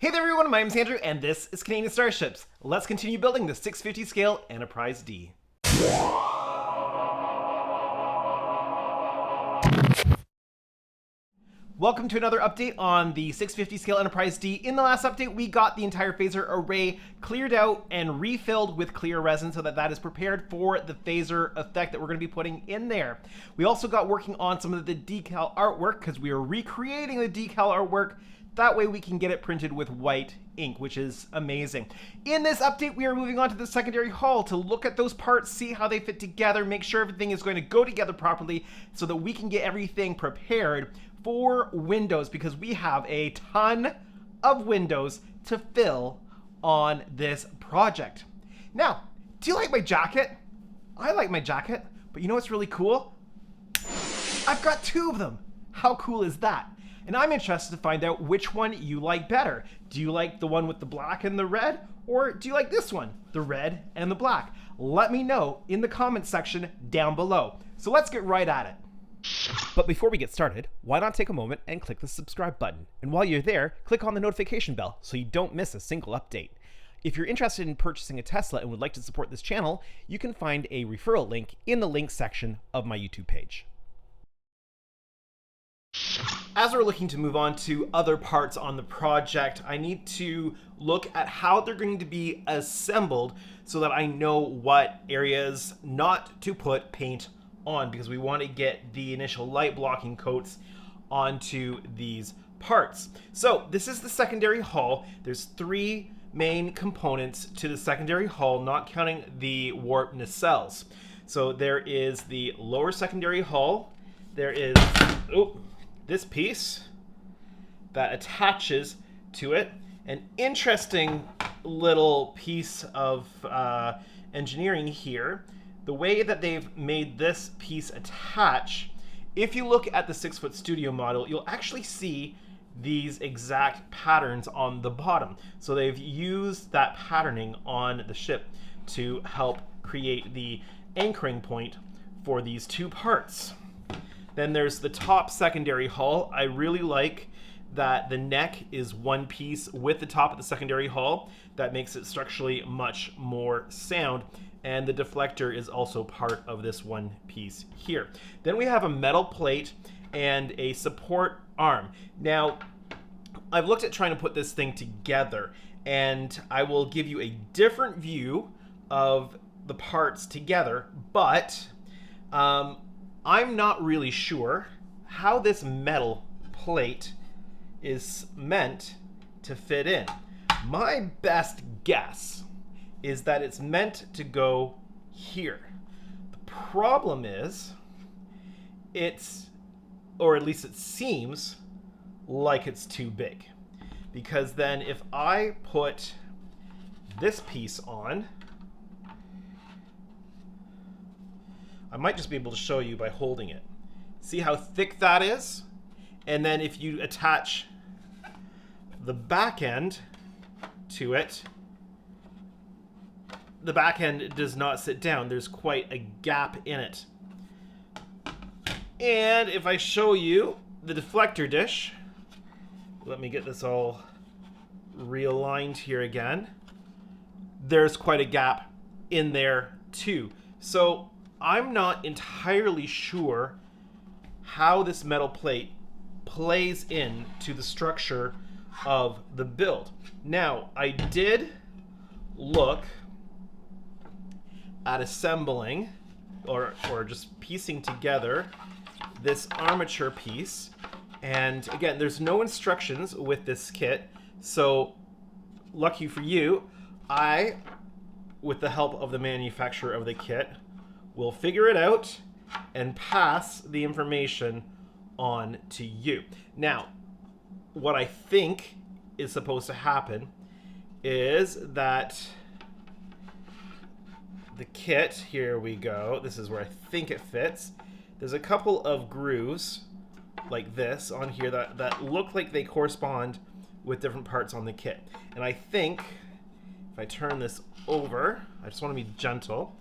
Hey there everyone, my name is Andrew and this is Canadian Starships. Let's continue building the 650 scale Enterprise D. Welcome to another update on the 650 scale Enterprise D. In the last update, we got the entire phaser array cleared out and refilled with clear resin so that is prepared for the phaser effect that we're going to be putting in there. We also got working on some of the decal artwork because we are recreating the decal artwork. That way we can get it printed with white ink, which is amazing. In this update, we are moving on to the secondary hull to look at those parts, see how they fit together, make sure everything is going to go together properly so that we can get everything prepared for windows, because we have a ton of windows to fill on this project. Now, do you like my jacket? I like my jacket, but you know what's really cool? I've got two of them. How cool is that? And I'm interested to find out which one you like better. Do you like the one with the black and the red? Or do you like this one, the red and the black? Let me know in the comments section down below. So let's get right at it. But before we get started, why not take a moment and click the subscribe button? And while you're there, click on the notification bell so you don't miss a single update. If you're interested in purchasing a Tesla and would like to support this channel, you can find a referral link in the links section of my YouTube page. As we're looking to move on to other parts on the project, I need to look at how they're going to be assembled so that I know what areas not to put paint on, because we want to get the initial light blocking coats onto these parts. So this is the secondary hull. There's three main components to the secondary hull, not counting the warp nacelles. So there is the lower secondary hull. There is this piece that attaches to it. An interesting little piece of engineering here. The way that they've made this piece attach, if you look at the 6-foot studio model, you'll actually see these exact patterns on the bottom. So they've used that patterning on the ship to help create the anchoring point for these two parts. Then there's the top secondary hull. I really like that the neck is one piece with the top of the secondary hull. That makes it structurally much more sound. And the deflector is also part of this one piece here. Then we have a metal plate and a support arm. Now, I've looked at trying to put this thing together, and I will give you a different view of the parts together, but I'm not really sure how this metal plate is meant to fit in. My best guess is that it's meant to go here. The problem is, or at least it seems like it's too big. Because then if I put this piece on, I might just be able to show you by holding it. See how thick that is? And then if you attach the back end to it, the back end does not sit down. There's quite a gap in it. And if I show you the deflector dish, let me get this all realigned here again. There's quite a gap in there too. So I'm not entirely sure how this metal plate plays into the structure of the build. Now, I did look at assembling or just piecing together this armature piece, and again, there's no instructions with this kit, so lucky for you, I, with the help of the manufacturer of the kit, will figure it out and pass the information on to you. Now, what I think is supposed to happen is that the kit, here we go, this is where I think it fits. There's a couple of grooves like this on here that look like they correspond with different parts on the kit. And I think, if I turn this over, I just want to be gentle,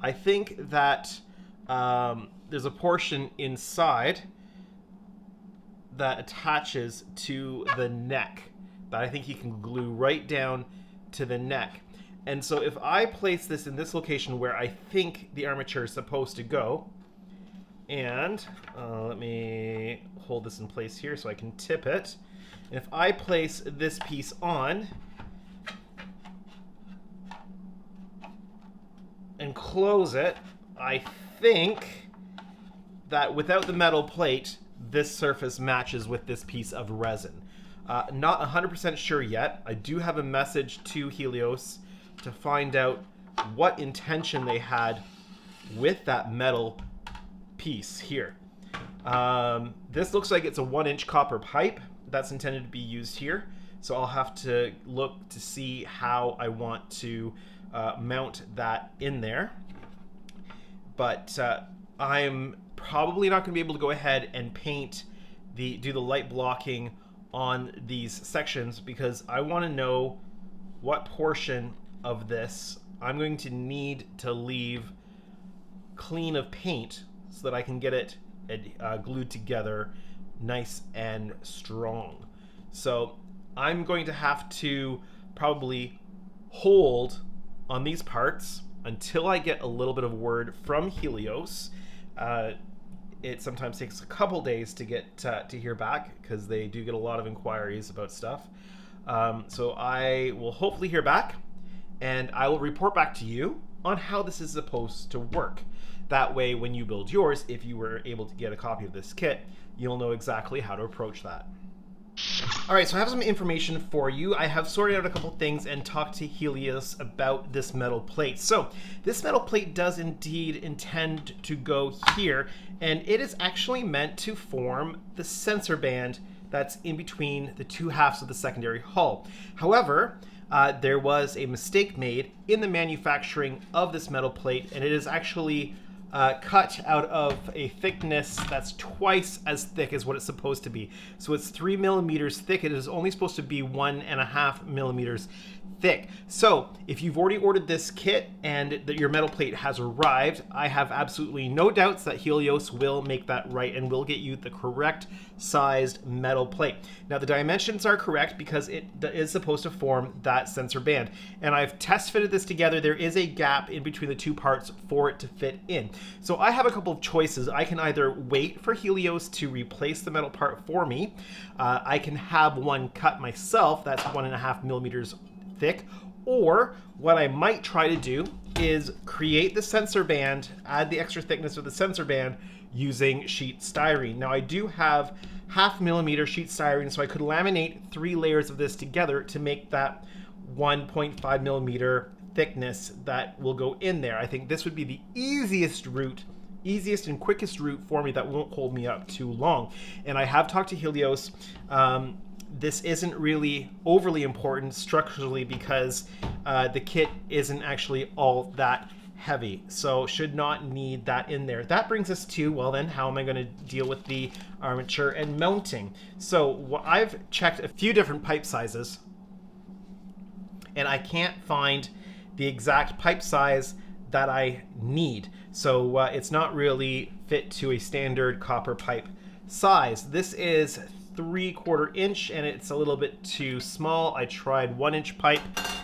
I think that there's a portion inside that attaches to the neck that I think you can glue right down to the neck. And so if I place this in this location where I think the armature is supposed to go, and let me hold this in place here so I can tip it. And if I place this piece on and close it, I think that without the metal plate, this surface matches with this piece of resin. Not 100% sure yet. I do have a message to Helios to find out what intention they had with that metal piece here. This looks like it's a 1-inch copper pipe that's intended to be used here. So I'll have to look to see how I want to mount that in there. But I'm probably not going to be able to go ahead and do the light blocking on these sections because I want to know what portion of this I'm going to need to leave clean of paint so that I can get it glued together nice and strong. So I'm going to have to probably hold on these parts until I get a little bit of word from Helios. It sometimes takes a couple days to get to hear back because they do get a lot of inquiries about stuff. So I will hopefully hear back, and I will report back to you on how this is supposed to work. That way, when you build yours, if you were able to get a copy of this kit, you'll know exactly how to approach that. All right, so I have some information for you. I have sorted out a couple things and talked to Helios about this metal plate. So this metal plate does indeed intend to go here, and it is actually meant to form the sensor band that's in between the two halves of the secondary hull. However, there was a mistake made in the manufacturing of this metal plate, and it is actually cut out of a thickness that's twice as thick as what it's supposed to be. So it's 3 millimeters thick. It is only supposed to be 1.5 millimeters thick. So if you've already ordered this kit and that your metal plate has arrived, I have absolutely no doubts that Helios will make that right and will get you the correct sized metal plate. Now the dimensions are correct because it is supposed to form that sensor band. And I've test fitted this together. There is a gap in between the two parts for it to fit in. So I have a couple of choices. I can either wait for Helios to replace the metal part for me. I can have one cut myself. That's 1.5 millimeters thick, or what I might try to do is create the sensor band, add the extra thickness of the sensor band using sheet styrene. Now I do have 0.5 millimeter sheet styrene, so I could laminate 3 layers of this together to make that 1.5 millimeter thickness that will go in there. I think this would be the easiest and quickest route for me that won't hold me up too long. And I have talked to Helios. This isn't really overly important structurally because the kit isn't actually all that heavy, so should not need that in there. That brings us to, well then, how am I going to deal with the armature and mounting? So I've checked a few different pipe sizes, and I can't find the exact pipe size that I need. So it's not really fit to a standard copper pipe size. This is 3/4 inch and it's a little bit too small. I tried 1-inch pipe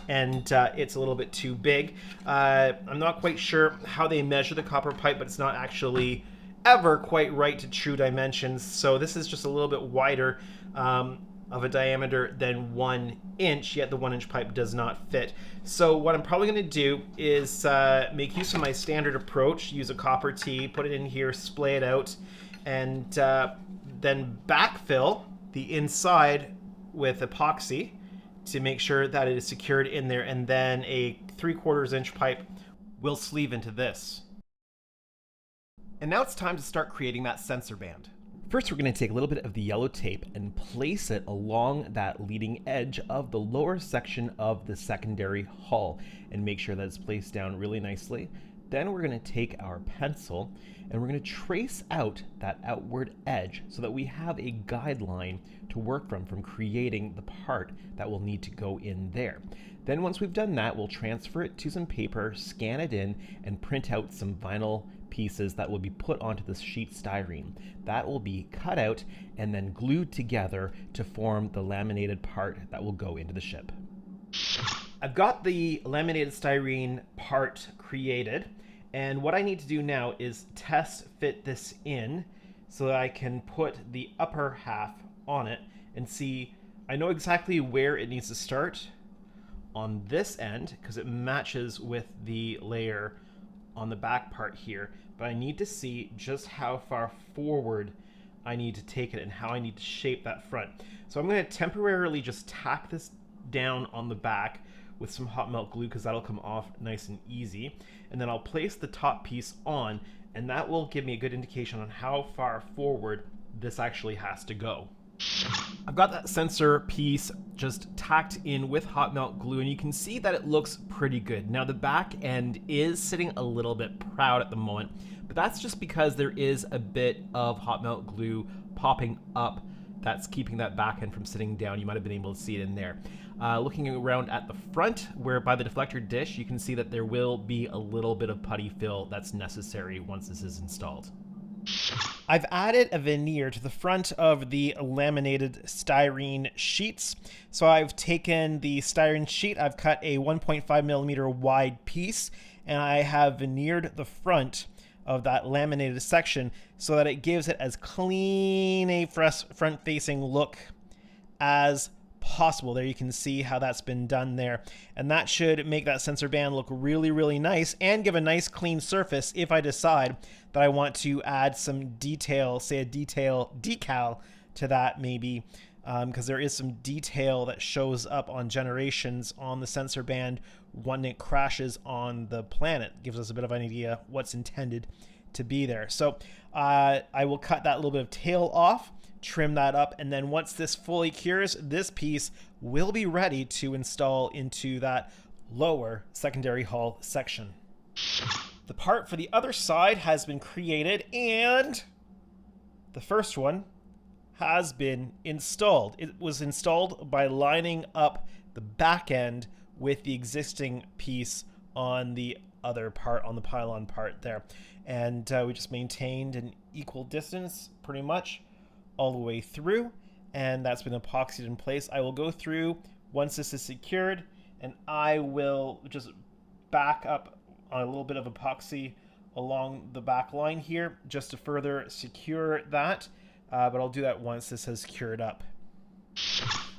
and it's a little bit too big. I'm not quite sure how they measure the copper pipe, but it's not actually ever quite right to true dimensions. So this is just a little bit wider of a diameter than 1 inch, yet the 1-inch pipe does not fit. So what I'm probably going to do is make use of my standard approach, use a copper tee, put it in here, splay it out, and then backfill the inside with epoxy to make sure that it is secured in there, and then a 3/4 inch pipe will sleeve into this. And now it's time to start creating that sensor band. First, we're going to take a little bit of the yellow tape and place it along that leading edge of the lower section of the secondary hull and make sure that it's placed down really nicely. Then we're going to take our pencil and we're going to trace out that outward edge so that we have a guideline to work from creating the part that will need to go in there. Then once we've done that, we'll transfer it to some paper, scan it in, and print out some vinyl pieces that will be put onto the sheet styrene. That will be cut out and then glued together to form the laminated part that will go into the ship. I've got the laminated styrene part created, and what I need to do now is test fit this in so that I can put the upper half on it and see. I know exactly where it needs to start on this end because it matches with the layer on the back part here, but I need to see just how far forward I need to take it and how I need to shape that front. So I'm going to temporarily just tack this down on the back with some hot melt glue because that'll come off nice and easy, and then I'll place the top piece on, and that will give me a good indication on how far forward this actually has to go. I've got that sensor piece just tacked in with hot melt glue, and you can see that it looks pretty good. Now the back end is sitting a little bit proud at the moment, but that's just because there is a bit of hot melt glue popping up that's keeping that back end from sitting down. You might have been able to see it in there. Looking around at the front, where by the deflector dish, you can see that there will be a little bit of putty fill that's necessary once this is installed. I've added a veneer to the front of the laminated styrene sheets. So I've taken the styrene sheet, I've cut a 1.5 millimeter wide piece, and I have veneered the front of that laminated section so that it gives it as clean a front-facing look as possible. There you can see how that's been done there, and that should make that sensor band look really, really nice and give a nice clean surface if I decide that I want to add some detail, say a detail decal to that maybe, because there is some detail that shows up on generations on the sensor band when it crashes on the planet. Gives us a bit of an idea what's intended to be there. So I will cut that little bit of tail off, trim that up, and then once this fully cures, this piece will be ready to install into that lower secondary hull section. The part for the other side has been created, and the first one has been installed. It was installed by lining up the back end with the existing piece on the other part, on the pylon part there. And we just maintained an equal distance pretty much all the way through, and that's been epoxied in place. I will go through once this is secured, and I will just back up on a little bit of epoxy along the back line here just to further secure that, but I'll do that once this has cured up.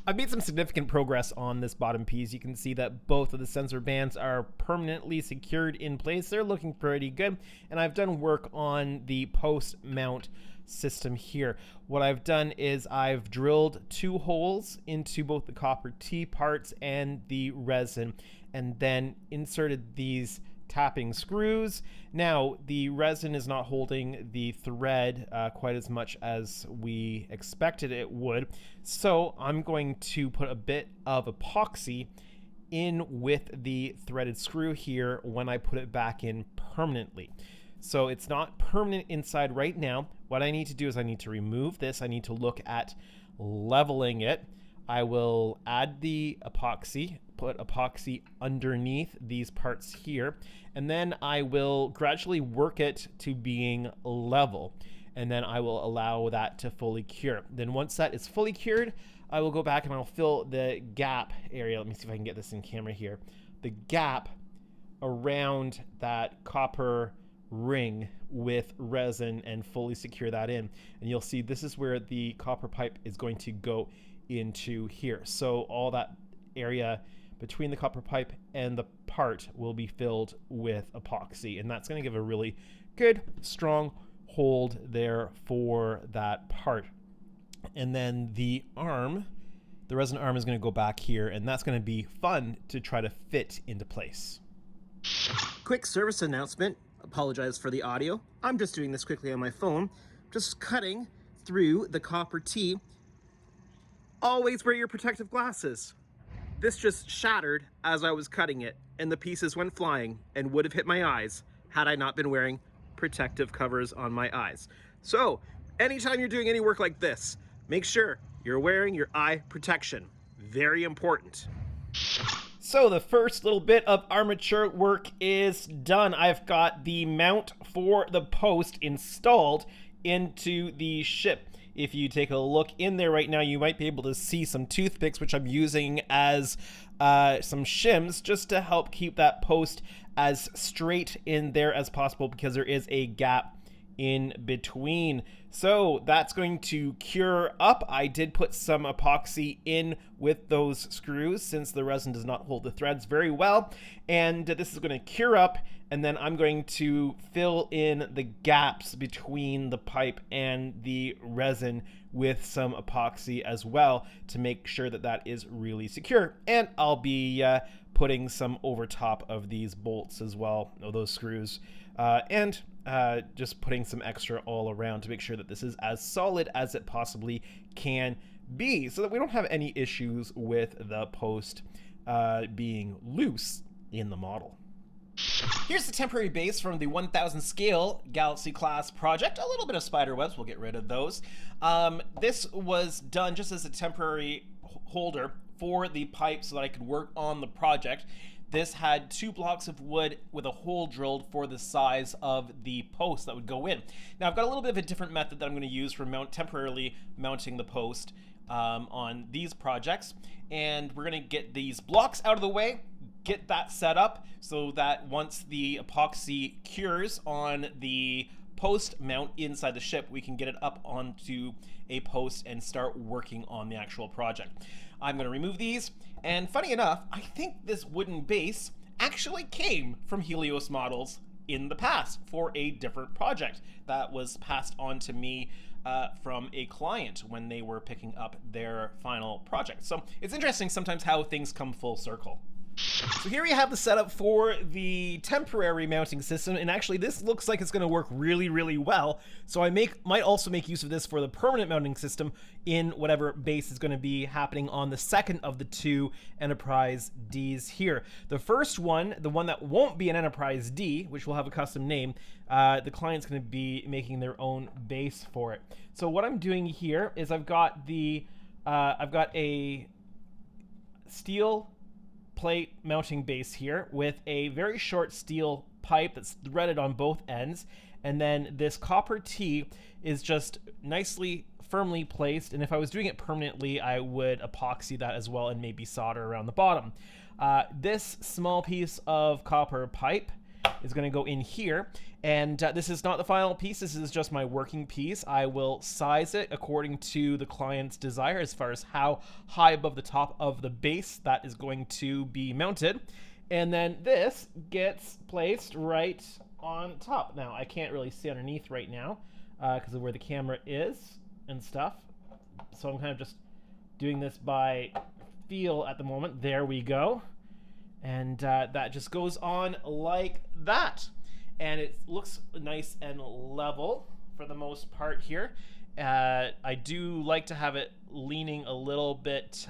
I've made some significant progress on this bottom piece. You can see that both of the sensor bands are permanently secured in place. They're looking pretty good, and I've done work on the post mount system here. What I've done is I've drilled 2 holes into both the copper T parts and the resin, and then inserted these tapping screws. Now the resin is not holding the thread quite as much as we expected it would, so I'm going to put a bit of epoxy in with the threaded screw here when I put it back in permanently. So it's not permanent inside right now. What I need to do is I need to remove this. I need to look at leveling it. I will add the epoxy, put epoxy underneath these parts here, and then I will gradually work it to being level, and then I will allow that to fully cure. Then once that is fully cured, I will go back and I'll fill the gap area. Let me see if I can get this in camera here. The gap around that copper ring with resin and fully secure that in, and you'll see this is where the copper pipe is going to go into here. So all that area between the copper pipe and the part will be filled with epoxy, and that's going to give a really good strong hold there for that part. And then the arm, the resin arm, is going to go back here, and that's going to be fun to try to fit into place. Quick service announcement. Apologize for the audio. I'm just doing this quickly on my phone. Just cutting through the copper T. Always wear your protective glasses. This just shattered as I was cutting it, and the pieces went flying and would have hit my eyes had I not been wearing protective covers on my eyes. So anytime you're doing any work like this, make sure you're wearing your eye protection. Very important. So the first little bit of armature work is done. I've got the mount for the post installed into the ship. If you take a look in there right now, you might be able to see some toothpicks, which I'm using as some shims just to help keep that post as straight in there as possible, because there is a gap in between. So that's going to cure up. I did put some epoxy in with those screws since the resin does not hold the threads very well, and this is going to cure up, and then I'm going to fill in the gaps between the pipe and the resin with some epoxy as well to make sure that that is really secure. And I'll be putting some over top of these bolts as well, those screws, and just putting some extra all around to make sure that this is as solid as it possibly can be, so that we don't have any issues with the post being loose in the model. Here's the temporary base from the 1000 scale Galaxy class project. A little bit of spider webs, we'll get rid of those. This was done just as a temporary holder for the pipe so that I could work on the project. This had 2 blocks of wood with a hole drilled for the size of the post that would go in. Now I've got a little bit of a different method that I'm going to use for temporarily mounting the post on these projects. And we're going to get these blocks out of the way, get that set up so that once the epoxy cures on the post mount inside the ship, we can get it up onto a post and start working on the actual project. I'm going to remove these, and funny enough, I think this wooden base actually came from Helios Models in the past for a different project that was passed on to me from a client when they were picking up their final project. So it's interesting sometimes how things come full circle. So here we have the setup for the temporary mounting system, and actually this looks like it's going to work really, really well. So I might also make use of this for the permanent mounting system in whatever base is going to be happening on the second of the 2 Enterprise Ds here. The first one, the one that won't be an Enterprise D, which will have a custom name, the client's going to be making their own base for it. So what I'm doing here is I've got a steel plate mounting base here with a very short steel pipe that's threaded on both ends, and then this copper T is just nicely firmly placed, and if I was doing it permanently I would epoxy that as well and maybe solder around the bottom. This small piece of copper pipe is going to go in here, and this is not the final piece, this is just my working piece. I will size it according to the client's desire as far as how high above the top of the base that is going to be mounted, and then this gets placed right on top. Now I can't really see underneath right now because of where the camera is and stuff, so I'm kind of just doing this by feel at the moment. There we go. And that just goes on like that. And it looks nice and level for the most part here. I do like to have it leaning a little bit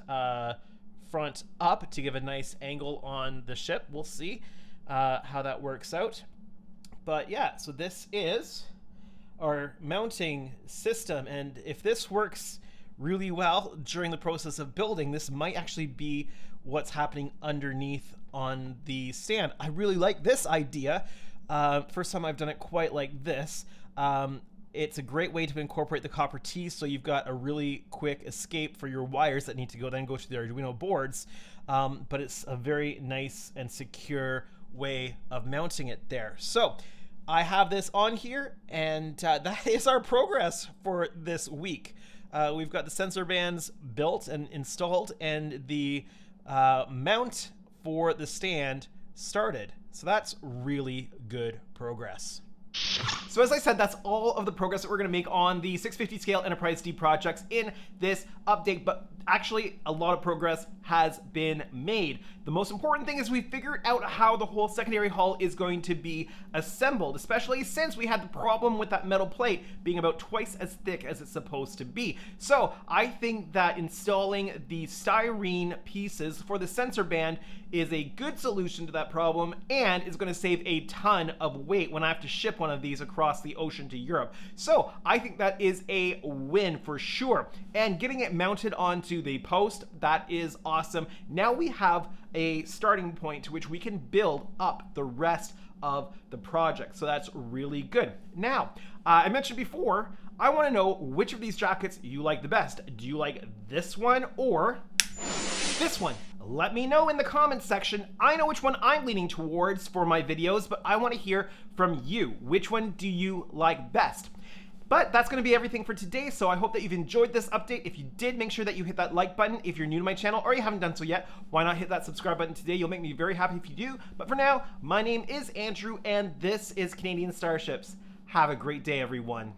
front up to give a nice angle on the ship. We'll see how that works out. But yeah, so this is our mounting system. And if this works really well during the process of building, this might actually be what's happening underneath on the stand. I really like this idea. First time I've done it quite like this. It's a great way to incorporate the copper T, so you've got a really quick escape for your wires that need to go to the Arduino boards. But it's a very nice and secure way of mounting it there. So I have this on here, and that is our progress for this week. We've got the sensor bands built and installed, and the mount for the stand started. So that's really good progress. So as I said, that's all of the progress that we're going to make on the 650 scale Enterprise D projects in this update, but actually a lot of progress has been made. The most important thing is we figured out how the whole secondary hull is going to be assembled, especially since we had the problem with that metal plate being about twice as thick as it's supposed to be. So I think that installing the styrene pieces for the sensor band is a good solution to that problem, and is going to save a ton of weight when I have to ship one of these across across the ocean to Europe. So I think that is a win for sure. And getting it mounted onto the post, that is awesome. Now we have a starting point to which we can build up the rest of the project. So that's really good. Now, I mentioned before, I want to know which of these jackets you like the best. Do you like this one or this one? Let me know in the comments section. I know which one I'm leaning towards for my videos, but I want to hear from you. Which one do you like best? But that's going to be everything for today, so I hope that you've enjoyed this update. If you did, make sure that you hit that like button. If you're new to my channel or you haven't done so yet, why not hit that subscribe button today? You'll make me very happy if you do. But for now, my name is Andrew, and this is Canadian Starships. Have a great day, everyone.